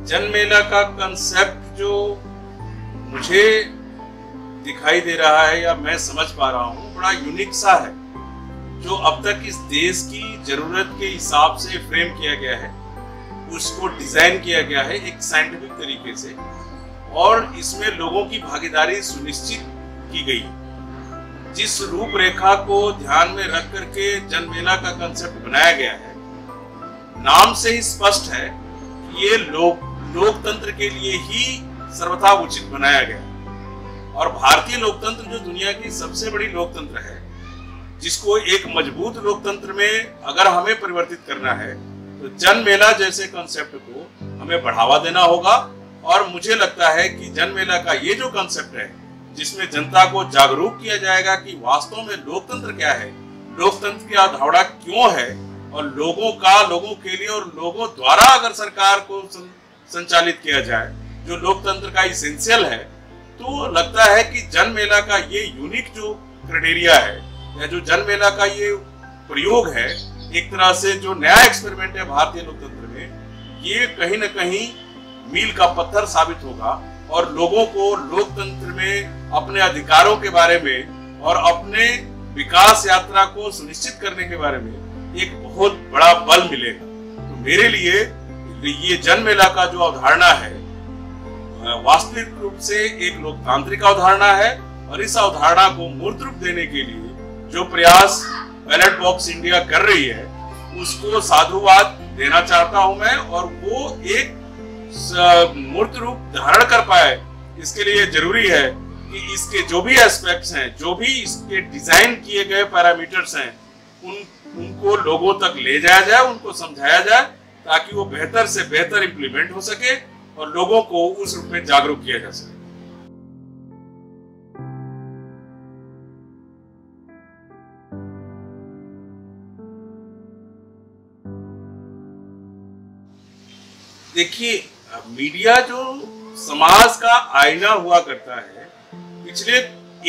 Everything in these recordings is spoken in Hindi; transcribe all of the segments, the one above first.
जन मेला का कंसेप्ट जो मुझे दिखाई दे रहा है या मैं समझ पा रहा हूँ, बड़ा यूनिक सा है, जो अब तक इस देश की जरूरत के हिसाब से फ्रेम किया गया है, उसको डिजाइन किया गया है एक साइंटिफिक तरीके से, और इसमें लोगों की भागीदारी सुनिश्चित की गई। जिस रूपरेखा को ध्यान में रख करके जन मेला का कंसेप्ट बनाया गया है, नाम से ही स्पष्ट है कि ये लोकतंत्र के लिए ही सर्वथा उचित बनाया गया। और भारतीय लोकतंत्र जो दुनिया की सबसे बड़ी लोकतंत्र है, जिसको एक मजबूत लोकतंत्र में अगर हमें परिवर्तित करना है तो जन मेला जैसे कंसेप्ट को हमें बढ़ावा देना होगा। और मुझे लगता है कि जन मेला का ये जो कंसेप्ट है, जिसमें जनता को जागरूक किया जाएगा कि वास्तव में लोकतंत्र क्या है, लोकतंत्र की अवधारणा क्यों है, और लोगों के लिए और लोगों द्वारा अगर सरकार को संचालित किया जाए, जो लोकतंत्र का इसेंशियल है, तो लगता है कि जन मेला का ये यूनिक जो क्राइटेरिया है, या जो जन मेला का ये प्रयोग है, एक तरह से जो नया एक्सपेरिमेंट है भारतीय लोकतंत्र में, ये कहीं न कहीं मील का पत्थर साबित होगा और लोगों को लोकतंत्र में अपने अधिकारों के बारे में और अपने विकास यात्रा को सुनिश्चित करने के बारे में एक बहुत बड़ा बल मिलेगा। तो मेरे लिए ये जन मेला का जो अवधारणा है, वास्तविक रूप से एक लोकतांत्रिक अवधारणा है, और इस अवधारणा को मूर्त रूप देने के लिए जो प्रयास बैलेट बॉक्स इंडिया कर रही है, उसको साधुवाद देना चाहता हूं मैं। और वो एक मूर्त रूप धारण कर पाए, इसके लिए जरूरी है कि इसके जो भी एस्पेक्ट्स हैं, जो भी इसके डिजाइन किए गए पैरामीटर्स हैं, उनको लोगों तक ले जाया जाए, उनको समझाया जाए, ताकि वो बेहतर से बेहतर इंप्लीमेंट हो सके और लोगों को उस रूप में जागरूक किया जा सके। देखिए, मीडिया जो समाज का आईना हुआ करता है, पिछले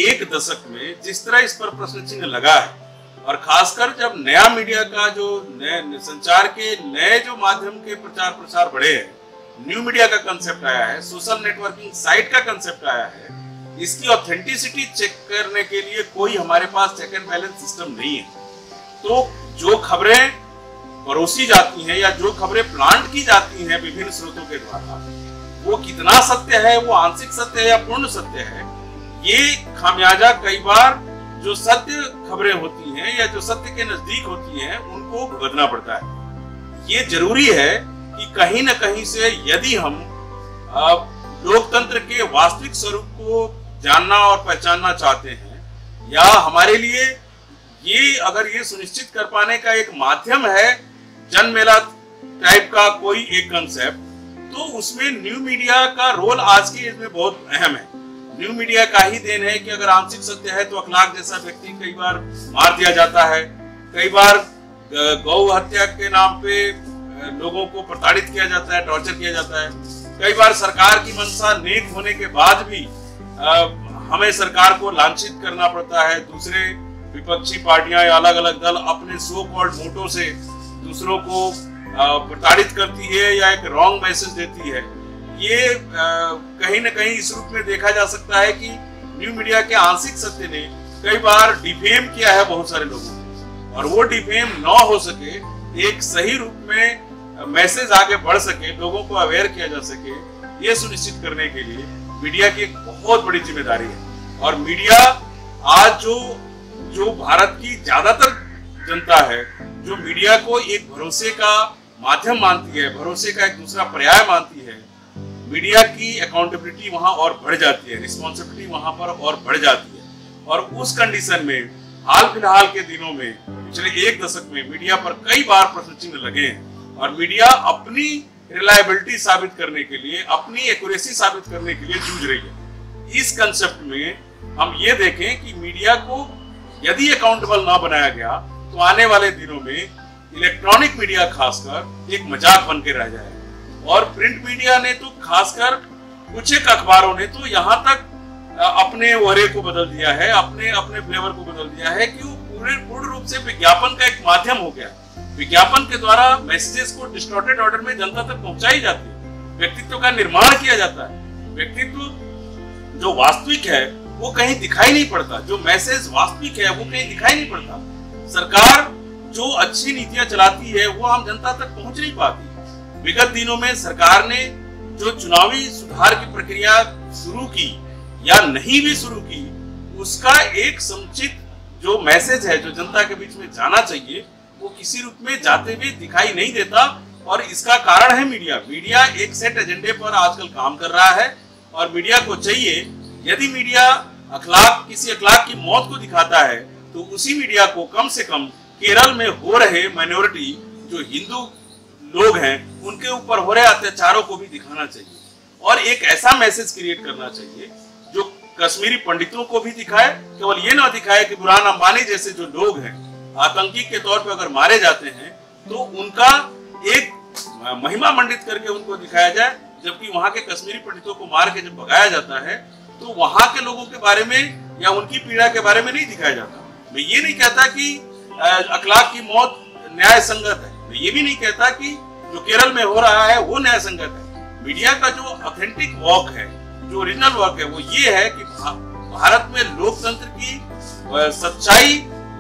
एक दशक में जिस तरह इस पर प्रश्न चिन्ह लगा है, और खासकर जब नया मीडिया का जो नए संचार के नए जो माध्यम के प्रचार प्रसार बढ़े हैं, न्यू मीडिया का कंसेप्ट आया है, सोशल नेटवर्किंग साइट का कंसेप्ट आया है, इसकी ऑथेंटिसिटी चेक करने के लिए कोई हमारे पास चेक एंड बैलेंस सिस्टम नहीं है। तो जो खबरें परोसी जाती हैं या जो खबरें प्लांट की जाती हैं विभिन्न स्रोतों के द्वारा, वो कितना सत्य है, वो आंशिक सत्य है या पूर्ण सत्य है, ये खामियाजा कई बार जो सत्य खबरें होती हैं या जो सत्य के नजदीक होती हैं, उनको भुगतना पड़ता है। ये जरूरी है कि कहीं न कहीं से यदि हम लोकतंत्र के वास्तविक स्वरूप को जानना और पहचानना चाहते हैं, या हमारे लिए ये अगर ये सुनिश्चित कर पाने का एक माध्यम है जन मेला टाइप का कोई एक कंसेप्ट, तो उसमें न्यू मीडिया का रोल आज की इसमें बहुत अहम है। न्यू मीडिया का ही देन है कि अगर आंशिक सत्य है तो अखलाक जैसा व्यक्ति कई बार मार दिया जाता है, कई बार गौ हत्या के नाम पे लोगों को प्रताड़ित किया जाता है, टॉर्चर किया जाता है, कई बार सरकार की मंशा नेक होने के बाद भी हमें सरकार को लांछित करना पड़ता है। दूसरे विपक्षी पार्टियां या अलग अलग दल अपने सो कॉल्ड मोटो से दूसरों को प्रताड़ित करती है या एक रॉन्ग मैसेज देती है। ये कहीं न कहीं इस रूप में देखा जा सकता है कि न्यू मीडिया के आंशिक सत्य ने कई बार डिफेम किया है बहुत सारे लोगों को, और वो डिफेम न हो सके, एक सही रूप में मैसेज आगे बढ़ सके, लोगों को अवेयर किया जा सके, ये सुनिश्चित करने के लिए मीडिया की एक बहुत बड़ी जिम्मेदारी है। और मीडिया आज जो भारत की ज्यादातर जनता है, जो मीडिया को एक भरोसे का माध्यम मानती है, भरोसे का एक दूसरा पर्याय मानती है, मीडिया की अकाउंटेबिलिटी वहां और बढ़ जाती है, रिस्पॉन्सिबिलिटी वहां पर और बढ़ जाती है। और उस कंडीशन में हाल फिलहाल के दिनों में, पिछले एक दशक में मीडिया पर कई बार प्रश्न चिन्ह लगे हैं, और मीडिया अपनी रिलायबिलिटी साबित करने के लिए, अपनी एक्यूरेसी साबित करने के लिए जूझ रही है। इस कंसेप्ट में हम ये देखें कि मीडिया को यदि अकाउंटेबल ना बनाया गया, तो आने वाले दिनों में इलेक्ट्रॉनिक मीडिया खासकर एक मजाक बन के रह जाएगा। और प्रिंट मीडिया ने तो खासकर कुछ एक अखबारों ने तो यहाँ तक अपने ओहरे को बदल दिया है, अपने फ्लेवर को बदल दिया है कि वो पूर्ण रूप से विज्ञापन का एक माध्यम हो गया। विज्ञापन के द्वारा मैसेजेस को डिस्टॉर्टेड ऑर्डर में जनता तक पहुंचाई जाती है। व्यक्तित्व का निर्माण किया जाता है। व्यक्तित्व जो वास्तविक है वो कहीं दिखाई नहीं पड़ता, जो मैसेज वास्तविक है वो कहीं दिखाई नहीं पड़ता। सरकार जो अच्छी नीतियां चलाती है वो आम जनता तक पहुंच नहीं पाती। विगत दिनों में सरकार ने जो चुनावी सुधार की प्रक्रिया शुरू की या नहीं भी शुरू की, उसका एक समुचित जो मैसेज है जो जनता के बीच में जाना चाहिए वो किसी रूप में जाते हुए दिखाई नहीं देता। और इसका कारण है मीडिया। मीडिया एक सेट एजेंडे पर आजकल काम कर रहा है और मीडिया को चाहिए, यदि मीडिया किसी अखलाक की मौत को दिखाता है तो उसी मीडिया को कम से कम केरल में हो रहे माइनॉरिटी जो हिंदू लोग हैं उनके ऊपर हो रहे अत्याचारों को भी दिखाना चाहिए और एक ऐसा मैसेज क्रिएट करना चाहिए जो कश्मीरी पंडितों को भी दिखाए। केवल ये ना दिखाए कि बुरहान अंबानी जैसे जो लोग हैं आतंकी के तौर पर अगर मारे जाते हैं तो उनका एक महिमा मंडित करके उनको दिखाया जाए, जबकि वहां के कश्मीरी पंडितों को मार के जब भगाया जाता है तो वहां के लोगों के बारे में या उनकी पीड़ा के बारे में नहीं दिखाया जाता। मैं ये नहीं कहता कि अखलाक की मौत न्याय संगत है, मैं ये भी नहीं कहता कि जो केरल में हो रहा है वो न्याय संगत है। मीडिया का जो ऑथेंटिक वर्क है, जो ओरिजिनल वर्क है वो ये है कि भारत में लोकतंत्र की सच्चाई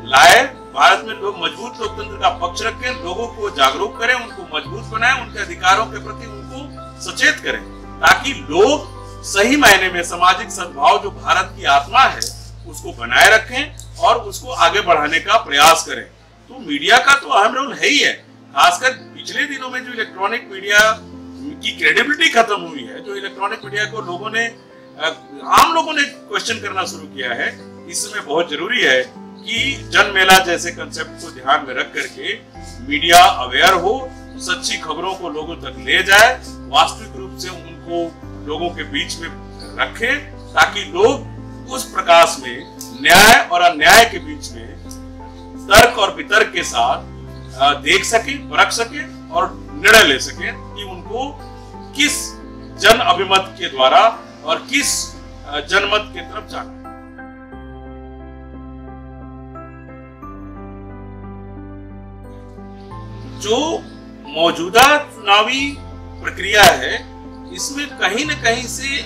लाए, भारत में लोग मजबूत लोकतंत्र का पक्ष रखें, लोगों को जागरूक करें, उनको मजबूत बनाएं, उनके अधिकारों के प्रति उनको सचेत करें, ताकि लोग सही मायने में सामाजिक सद्भाव जो भारत की आत्मा है उसको बनाए रखें और उसको आगे बढ़ाने का प्रयास करें। तो मीडिया का तो अहम रोल है ही है। खासकर पिछले दिनों में जो इलेक्ट्रॉनिक मीडिया की क्रेडिबिलिटी खत्म हुई है, जो इलेक्ट्रॉनिक मीडिया को आम लोगों ने क्वेश्चन करना शुरू किया है, इसमें बहुत जरूरी है कि जन मेला जैसे कंसेप्ट को ध्यान में रख करके मीडिया अवेयर हो, सच्ची खबरों को लोगों तक ले जाए, वास्तविक रूप से उनको लोगों के बीच में रखे, ताकि लोग उस प्रकाश में न्याय और अन्याय के बीच में तर्क और वितर्क के साथ देख सके, परख सके और निर्णय ले सके कि उनको किस जन अभिमत के द्वारा और किस जनमत की तरफ जाना। जो मौजूदा चुनावी प्रक्रिया है इसमें कहीं न कहीं से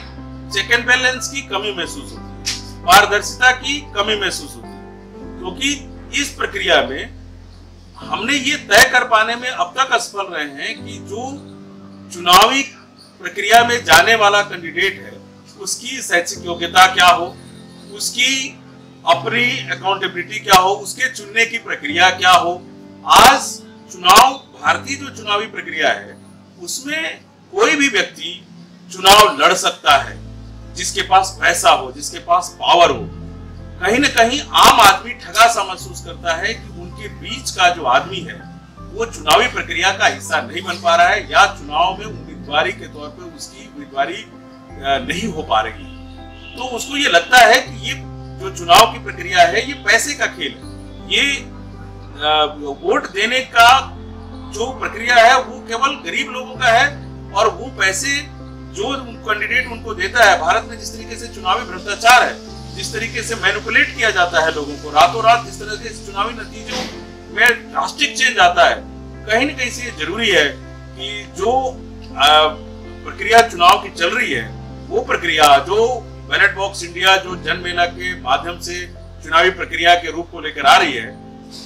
चेक एंड बैलेंस की कमी महसूस होती है, पारदर्शिता की कमी महसूस होती है, क्योंकि इस प्रक्रिया में हमने ये तय कर पाने में अब तक असफल रहे हैं कि जो चुनावी प्रक्रिया में जाने वाला कैंडिडेट है उसकी शैक्षिक योग्यता क्या हो, उसकी अपनी अकाउंटेबिलिटी क्या हो, उसके चुनने की प्रक्रिया क्या हो। आज भारतीय जो चुनावी प्रक्रिया है उसमें कोई भी व्यक्ति चुनाव लड़ सकता है जिसके पास पैसा हो, जिसके पास पावर हो। कहीं न कहीं आम आदमी ठगा सा महसूस करता है कि उनके बीच का जो आदमी है वो चुनावी प्रक्रिया का हिस्सा नहीं बन पा रहा है या चुनाव में उम्मीदवारी के तौर पे उसकी उम्मीदवारी नहीं हो पा रही। तो उसको ये लगता है कि ये जो चुनाव की प्रक्रिया है ये पैसे का खेल है, ये वोट देने का जो प्रक्रिया है वो केवल गरीब लोगों का है और वो पैसे जो कैंडिडेट उनको देता है, भारत में जिस तरीके से चुनावी भ्रष्टाचार है, जिस तरीके से मैनिपुलेट किया जाता है लोगों को रातों रात, जिस तरह से चुनावी नतीजों में ड्रास्टिक चेंज आता है, कहीं न कहीं से जरूरी है कि जो प्रक्रिया चुनाव की चल रही है वो प्रक्रिया जो बैलेट बॉक्स इंडिया जो जन मेला के माध्यम से चुनावी प्रक्रिया के रूप को लेकर आ रही है,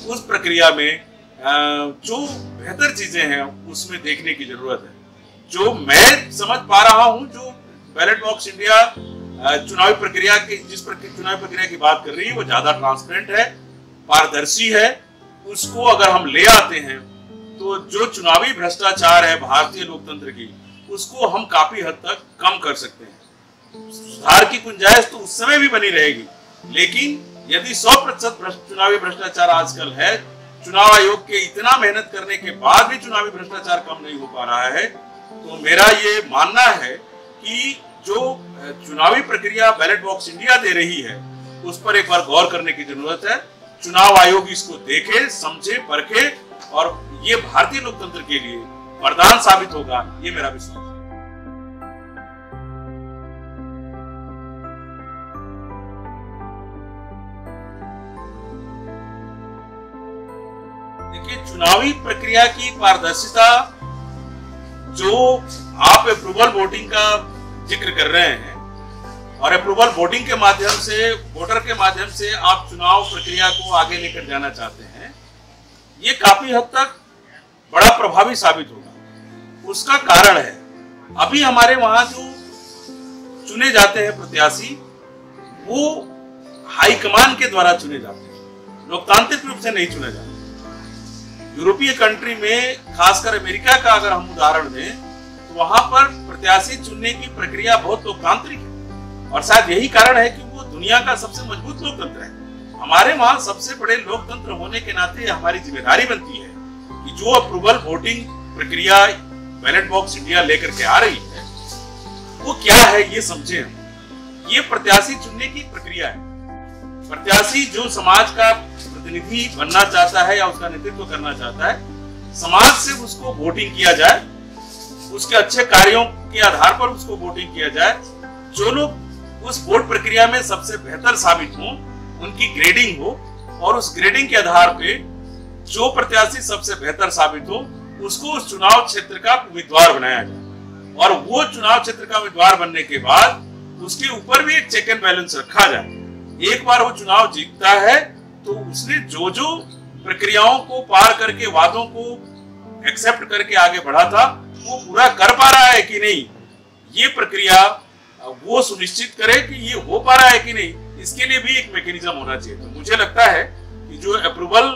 उस प्रक्रिया में जो बेहतर चीजें हैं उसमें देखने की जरूरत है। जो मैं समझ पा रहा हूं, जो बैलेट बॉक्स इंडिया चुनावी प्रक्रिया की चुनावी प्रक्रिया की बात कर रही है वो ज्यादा ट्रांसपेरेंट है, पारदर्शी है। उसको अगर हम ले आते हैं तो जो चुनावी भ्रष्टाचार है भारतीय लोकतंत्र की उसको हम काफी हद तक कम कर सकते हैं। सुधार की गुंजाइश तो उस समय भी बनी रहेगी, लेकिन यदि 100% चुनावी भ्रष्टाचार आजकल है, चुनाव आयोग के इतना मेहनत करने के बाद भी चुनावी भ्रष्टाचार कम नहीं हो पा रहा है, तो मेरा ये मानना है कि जो चुनावी प्रक्रिया बैलेट बॉक्स इंडिया दे रही है उस पर एक बार गौर करने की जरूरत है। चुनाव आयोग इसको देखे, समझे, परखे और ये भारतीय लोकतंत्र के लिए वरदान साबित होगा, ये मेरा विश्वास है। देखिए, चुनावी प्रक्रिया की पारदर्शिता जो आप अप्रूवल वोटिंग का जिक्र कर रहे हैं और अप्रूवल वोटिंग के माध्यम से, वोटर के माध्यम से आप चुनाव प्रक्रिया को आगे लेकर जाना चाहते हैं, ये काफी हद तक बड़ा प्रभावी साबित होगा। उसका कारण है, अभी हमारे वहां जो चुने जाते हैं प्रत्याशी, वो हाईकमान के द्वारा चुने जाते हैं, लोकतांत्रिक रूप से नहीं चुने जाते। यूरोपीय कंट्री में, खासकर अमेरिका का अगर हम उदाहरण दें, तो वहां पर प्रत्याशी चुनने की प्रक्रिया बहुत लोकतांत्रिक है और शायद यही कारण है कि वो दुनिया का सबसे मजबूत लोकतंत्र है। हमारे वहां सबसे बड़े लोकतंत्र होने के नाते हमारी जिम्मेदारी बनती है कि जो अप्रूवल वोटिंग प्रक्रिया बैलेट बॉक्स इंडिया लेकर के आ रही है, वो क्या है ये समझे हम। ये प्रत्याशी चुनने की प्रक्रिया है। प्रत्याशी जो समाज का प्रतिनिधि बनना चाहता है या उसका नेतृत्व करना चाहता है, समाज से उसको वोटिंग किया जाए, उसके अच्छे कार्यों के आधार पर उसको वोटिंग किया जाए। जो लोग उस वोट प्रक्रिया में सबसे बेहतर साबित हों, उनकी ग्रेडिंग हो और उस ग्रेडिंग के आधार पे जो प्रत्याशी सबसे बेहतर साबित हो, उसको उस चुनाव क्षेत्र का उम्मीदवार बनाया जाए और वो चुनाव क्षेत्र का उम्मीदवार बनने के बाद उसके ऊपर भी एक चेक एंड बैलेंस रखा जाए। एक बार वो चुनाव जीतता है तो उसने जो जो प्रक्रियाओं को पार करके, वादों को एक्सेप्ट करके आगे बढ़ा था, वो पूरा कर पा रहा है कि नहीं, ये प्रक्रिया वो सुनिश्चित करे कि ये हो पा रहा है कि नहीं। इसके लिए भी एक मैकेनिज्म होना चाहिए। तो मुझे लगता है कि जो अप्रूवल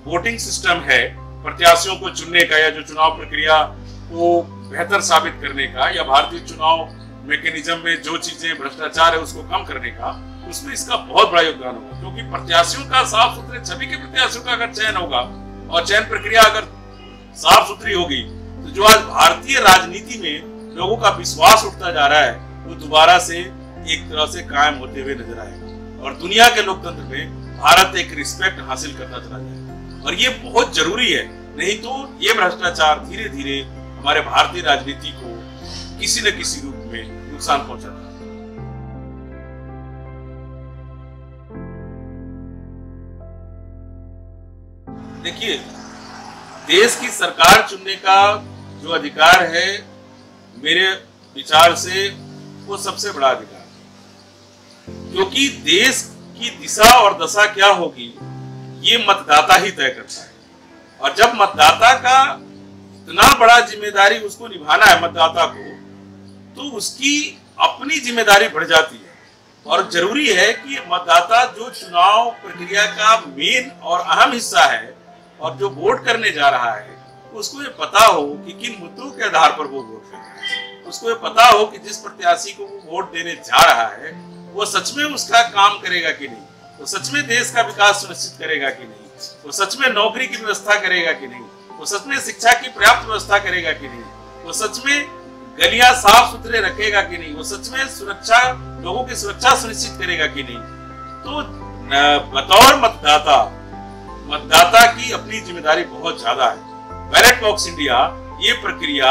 वोटिंग सिस्टम है प्रत्याशियों को चुनने का, या जो चुनाव प्रक्रिया को बेहतर साबित करने का, या भारतीय चुनाव मैकेनिज्म में जो चीजें भ्रष्टाचार है उसको कम करने का, उसमें इसका बहुत बड़ा योगदान होगा। क्योंकि प्रत्याशियों का, साफ सुथरे छवि के प्रत्याशियों का अगर चयन होगा और चयन प्रक्रिया अगर साफ सुथरी होगी, तो जो आज भारतीय राजनीति में लोगों का विश्वास उठता जा रहा है, वो दोबारा से एक तरह से कायम होते हुए नजर आएगा और दुनिया के लोकतंत्र में भारत एक रिस्पेक्ट हासिल करता चला जाएगा। और ये बहुत जरूरी है, नहीं तो ये भ्रष्टाचार धीरे धीरे हमारे भारतीय राजनीति को किसी न किसी रूप में नुकसान पहुंचाता है। देखिए, देश की सरकार चुनने का जो अधिकार है, मेरे विचार से वो सबसे बड़ा अधिकार है, क्योंकि देश की दिशा और दशा क्या होगी ये मतदाता ही तय करता है। और जब मतदाता का इतना बड़ा जिम्मेदारी उसको निभाना है, मतदाता को, तो उसकी अपनी जिम्मेदारी बढ़ जाती है। और जरूरी है कि मतदाता जो चुनाव प्रक्रिया का मेन और अहम हिस्सा है और जो वोट करने जा रहा है, उसको ये पता हो कि किन मुद्दों के आधार पर वो वोट कर रहा है। उसको ये पता हो कि जिस प्रत्याशी को वो वोट देने जा रहा है, वो सच में उसका काम करेगा कि नहीं, वो सच में देश का विकास सुनिश्चित करेगा कि नहीं, वो सच में नौकरी की व्यवस्था करेगा कि नहीं, वो सच में शिक्षा की पर्याप्त व्यवस्था करेगा कि नहीं, वो सच में गलियां साफ सुथरे रखेगा कि नहीं, वो सच में सुरक्षा, लोगों की सुरक्षा सुनिश्चित करेगा कि नहीं। तो बतौर मतदाता की अपनी जिम्मेदारी बहुत ज्यादा है। बैलेट बॉक्स इंडिया ये प्रक्रिया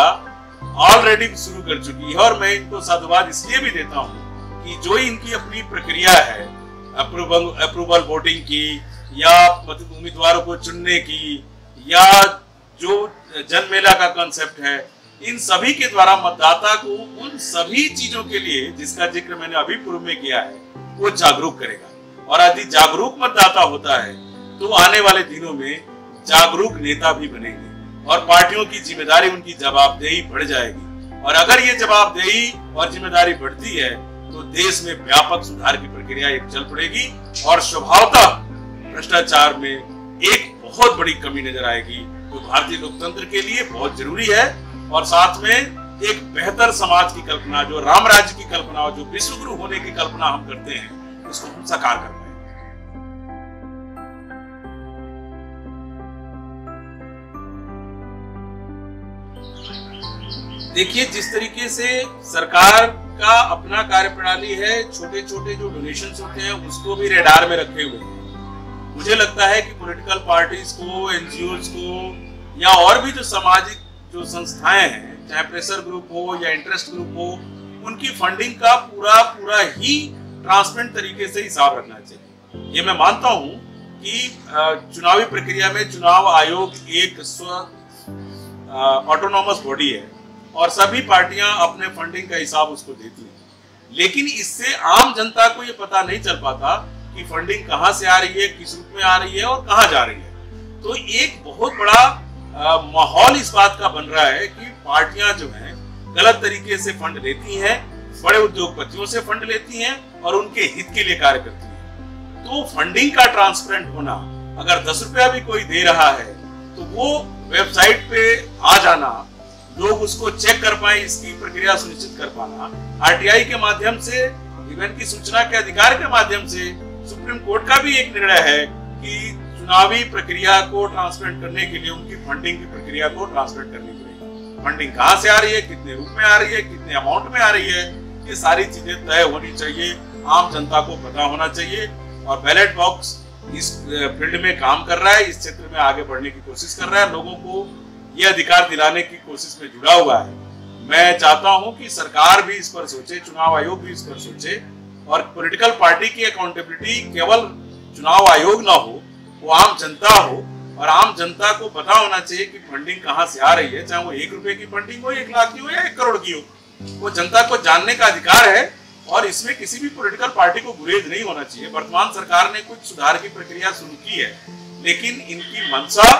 ऑलरेडी शुरू कर चुकी है और मैं इनको साधुवाद इसलिए भी देता हूँ कि जो इनकी अपनी प्रक्रिया है अप्रूवल वोटिंग की, या उम्मीदवारों को चुनने की, या जो जनमेला का कॉन्सेप्ट है, इन सभी के द्वारा मतदाता को उन सभी चीजों के लिए जिसका जिक्र मैंने अभी पूर्व में किया है, वो जागरूक करेगा। और यदि जागरूक मतदाता होता है तो आने वाले दिनों में जागरूक नेता भी बनेंगे और पार्टियों की जिम्मेदारी, उनकी जवाबदेही बढ़ जाएगी। और अगर ये जवाबदेही और जिम्मेदारी बढ़ती है तो देश में व्यापक सुधार की प्रक्रिया एक चल पड़ेगी और स्वभावतः भ्रष्टाचार में एक बहुत बड़ी कमी नजर आएगी, जो भारतीय लोकतंत्र के लिए बहुत जरूरी है। और साथ में एक बेहतर समाज की कल्पना, जो राम राज्य की कल्पना, जो विश्वगुरु होने की कल्पना हम करते हैं, उसको हम साकार कर पाए। देखिए, जिस तरीके से सरकार का अपना कार्यप्रणाली है, छोटे छोटे जो डोनेशंस होते हैं उसको भी रेडार में रखे हुए हैं। मुझे लगता है कि पॉलिटिकल पार्टीज को, एनजीओज को, या और भी जो सामाजिक जो संस्थाएं हैं, चाहे प्रेशर ग्रुप हो या इंटरेस्ट ग्रुप हो, उनकी फंडिंग का पूरा ही ट्रांसपेरेंट तरीके से हिसाब रखना चाहिए। ये मैं मानता हूं कि चुनावी प्रक्रिया में चुनाव आयोग एक ऑटोनॉमस बॉडी है और सभी पार्टियां अपने फंडिंग का हिसाब उसको देती हैं। लेकिन इससे आम जनता को ये पता नहीं चल पाता कि फंडिंग कहाँ से आ रही है, किस रूप में आ रही है और कहाँ जा रही है। तो एक बहुत बड़ा माहौल इस बात का बन रहा है कि पार्टियां जो हैं गलत तरीके से फंड लेती हैं, बड़े उद्योगपतियों से फंड लेती हैं और उनके हित के लिए कार्य करती हैं। तो फंडिंग का ट्रांसपेरेंट होना, अगर 10 रुपया भी कोई दे रहा है तो वो वेबसाइट पे आ जाना, लोग उसको चेक कर पाए, इसकी प्रक्रिया सुनिश्चित कर पाना, आरटीआई के माध्यम से, इवन की सूचना के अधिकार के माध्यम से, सुप्रीम कोर्ट का भी एक निर्णय है कि चुनावी प्रक्रिया को ट्रांसपेरेंट करने के लिए उनकी फंडिंग की प्रक्रिया को ट्रांसपेरेंट करनी पड़ेगी। फंडिंग कहाँ से आ रही है, कितने रूप में आ रही है, कितने अमाउंट में आ रही है, ये सारी चीजें तय होनी चाहिए, आम जनता को पता होना चाहिए। और बैलेट बॉक्स इस फील्ड में काम कर रहा है, इस क्षेत्र में आगे बढ़ने की कोशिश कर रहा है, लोगों को ये अधिकार दिलाने की कोशिश में जुड़ा हुआ है। मैं चाहता हूं कि सरकार भी इस पर सोचे, चुनाव आयोग भी इस पर सोचे और पॉलिटिकल पार्टी की अकाउंटेबिलिटी केवल चुनाव आयोग ना हो, वो आम जनता हो और आम जनता को पता होना चाहिए कि फंडिंग कहाँ से आ रही है, चाहे वो 1 रुपए की फंडिंग हो, 1 लाख की हो या 1 करोड़ की हो, वो जनता को जानने का अधिकार है और इसमें किसी भी पॉलिटिकल पार्टी को गुरेज नहीं होना चाहिए। वर्तमान सरकार ने कुछ सुधार की प्रक्रिया शुरू की है, लेकिन इनकी मंशा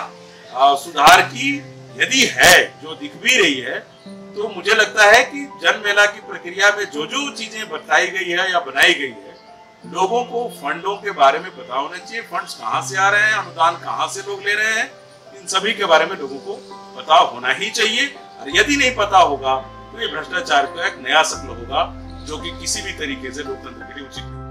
सुधार की यदि है, जो दिख भी रही है, तो मुझे लगता है कि जन मेला की प्रक्रिया में जो जो चीजें बताई गई है या बनाई गई है, लोगों को फंडों के बारे में पता होना चाहिए, फंड्स कहाँ से आ रहे हैं, अनुदान कहाँ से लोग ले रहे हैं, इन सभी के बारे में लोगों को पता होना ही चाहिए। और यदि नहीं पता होगा तो ये भ्रष्टाचार का एक नया शक्ल होगा, जो कि किसी भी तरीके से लोकतंत्र के लिए उचित नहीं।